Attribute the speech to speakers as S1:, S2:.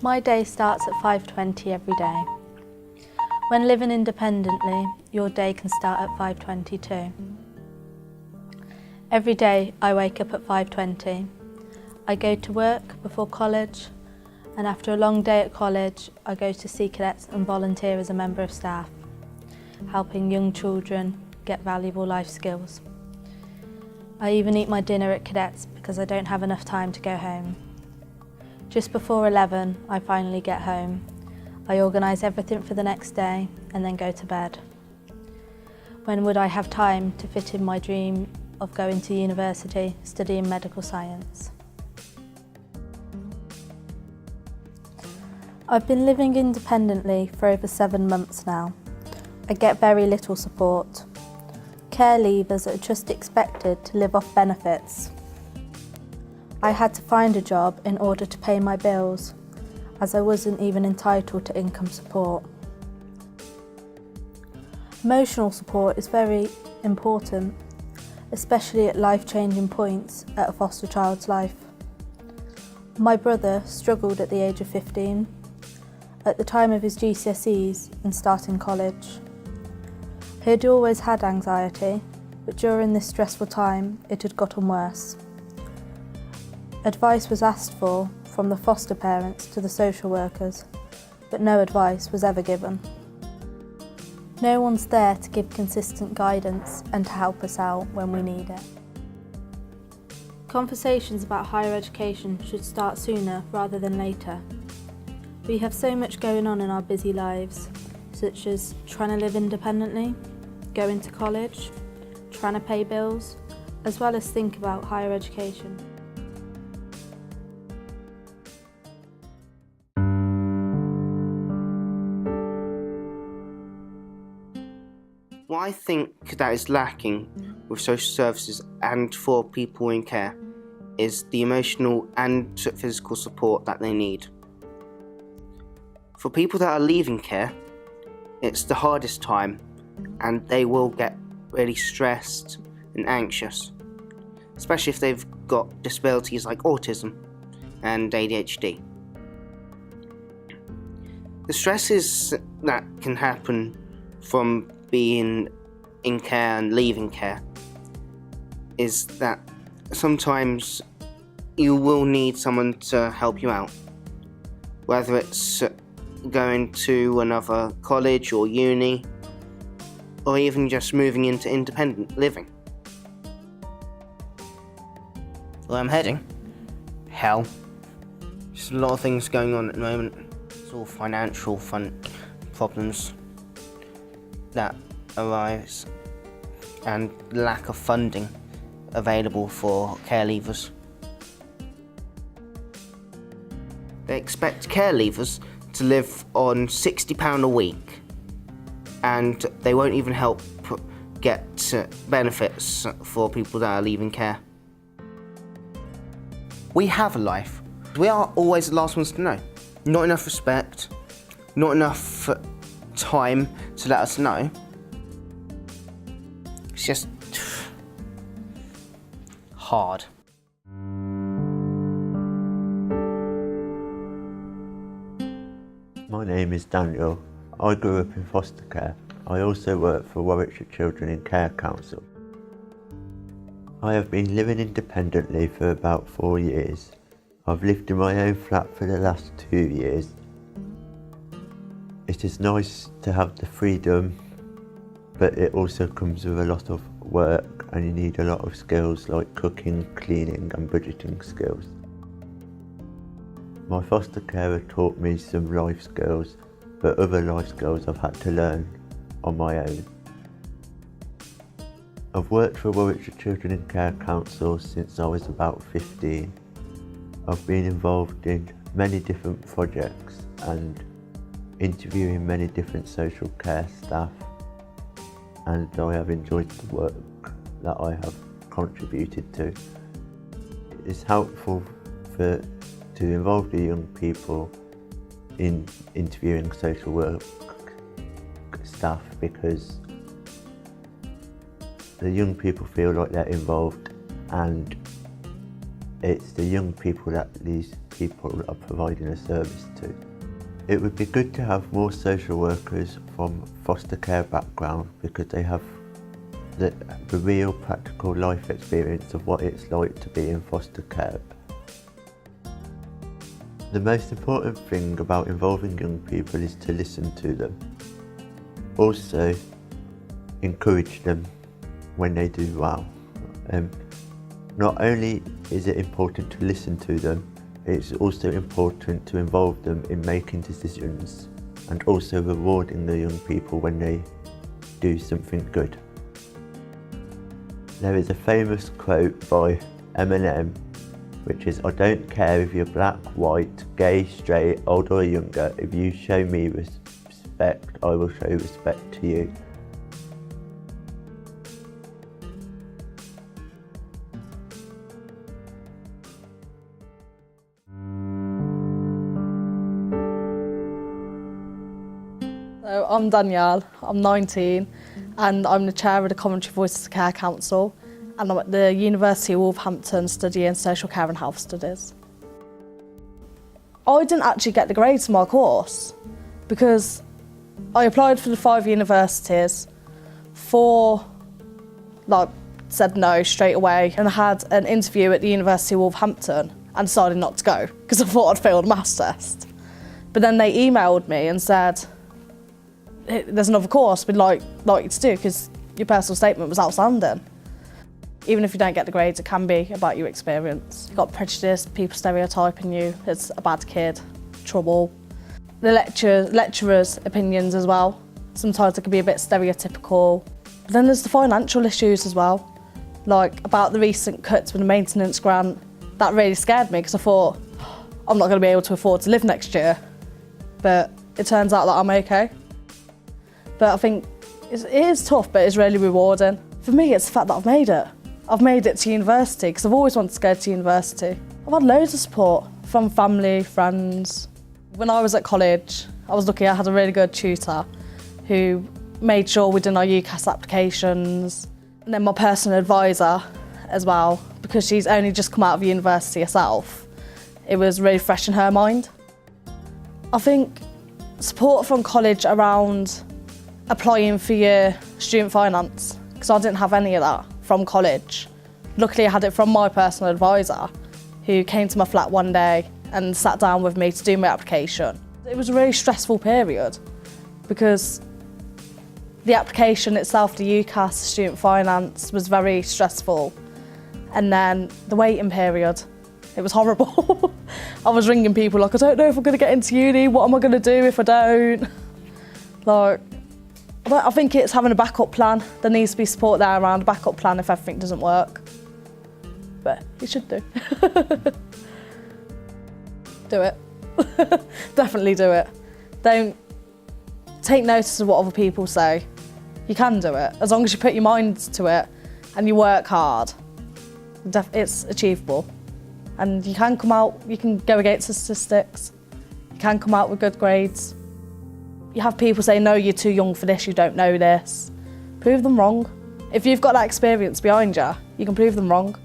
S1: My day starts at 5:20 every day. When living independently, your day can start at 5:20 too. Every day I wake up at 5:20. I go to work before college, and after a long day at college, I go to Sea Cadets and volunteer as a member of staff, helping young children get valuable life skills. I even eat my dinner at Cadets because I don't have enough time to go home. Just before 11, I finally get home. I organise everything for the next day and then go to bed. When would I have time to fit in my dream of going to university, studying medical science? I've been living independently for over 7 months now. I get very little support. Care leavers are just expected to live off benefits. I had to find a job in order to pay my bills, as I wasn't even entitled to income support. Emotional support is very important, especially at life-changing points at a foster child's life. My brother struggled at the age of 15, at the time of his GCSEs and starting college. He had always had anxiety, but during this stressful time it had gotten worse. Advice was asked for from the foster parents to the social workers, but no advice was ever given. No one's there to give consistent guidance and to help us out when we need it. Conversations about higher education should start sooner rather than later. We have so much going on in our busy lives, such as trying to live independently, going to college, trying to pay bills, as well as think about higher education.
S2: What I think that is lacking with social services and for people in care is the emotional and physical support that they need. For people that are leaving care, it's the hardest time and they will get really stressed and anxious, especially if they've got disabilities like autism and ADHD. The stresses that can happen from being in care and leaving care is that sometimes you will need someone to help you out, whether it's going to another college or uni, or even just moving into independent living. Where I'm heading? Hell. There's a lot of things going on at the moment. It's all financial problems that arise and lack of funding available for care leavers. They expect care leavers to live on £60 a week, and they won't even help get benefits for people that are leaving care. We have a life. We are always the last ones to know. Not enough respect, not enough time to let us know. It's just hard.
S3: My name is Daniel. I grew up in foster care. I also work for Warwickshire Children in Care Council. I have been living independently for about 4 years. I've lived in my own flat for the last 2 years. It is nice to have the freedom, but it also comes with a lot of work and you need a lot of skills like cooking, cleaning and budgeting skills. My foster carer taught me some life skills, but other life skills I've had to learn on my own. I've worked for Warwickshire Children in Care Council since I was about 15. I've been involved in many different projects and interviewing many different social care staff, and I have enjoyed the work that I have contributed to. It's helpful to involve the young people in interviewing social work staff because the young people feel like they're involved and it's the young people that these people are providing a service to. It would be good to have more social workers from foster care background because they have the real practical life experience of what it's like to be in foster care. The most important thing about involving young people is to listen to them. Also, encourage them when they do well. Not only is it important to listen to them, it's also important to involve them in making decisions and also rewarding the young people when they do something good. There is a famous quote by Eminem, which is, "I don't care if you're black, white, gay, straight, old or younger, if you show me respect, I will show respect to you."
S4: So I'm Danielle, I'm 19 and I'm the chair of the Coventry Warwickshire Care Council and I'm at the University of Wolverhampton studying social care and health studies. I didn't actually get the grades for my course because I applied for the 5 universities, 4 said no straight away, and I had an interview at the University of Wolverhampton and decided not to go because I thought I'd failed a maths test. But then they emailed me and said, "There's another course we'd like you to do because your personal statement was outstanding." Even if you don't get the grades, it can be about your experience. You've got prejudice, people stereotyping you as a bad kid, trouble. The lecturers' opinions as well. Sometimes it can be a bit stereotypical. But then there's the financial issues as well. Like about the recent cuts with the maintenance grant, that really scared me because I thought, I'm not going to be able to afford to live next year. But it turns out that I'm okay. But I think it is tough, but it's really rewarding. For me, it's the fact that I've made it. I've made it to university because I've always wanted to go to university. I've had loads of support from family, friends. When I was at college, I was lucky I had a really good tutor who made sure we did our UCAS applications. And then my personal advisor as well, because she's only just come out of university herself. It was really fresh in her mind. I think support from college around applying for your student finance, because I didn't have any of that from college. Luckily I had it from my personal advisor who came to my flat one day and sat down with me to do my application. It was a really stressful period because the application itself, the UCAS, student finance, was very stressful. And then the waiting period, it was horrible. I was ringing people like, I don't know if I'm going to get into uni, what am I going to do if I don't? I think it's having a backup plan. There needs to be support there around a backup plan if everything doesn't work. But it should do. Do it. Definitely do it. Don't take notice of what other people say. You can do it. As long as you put your mind to it and you work hard, it's achievable. And you can come out, you can go against the statistics. You can come out with good grades. You have people say, no, you're too young for this, you don't know this. Prove them wrong. If you've got that experience behind you, you can prove them wrong.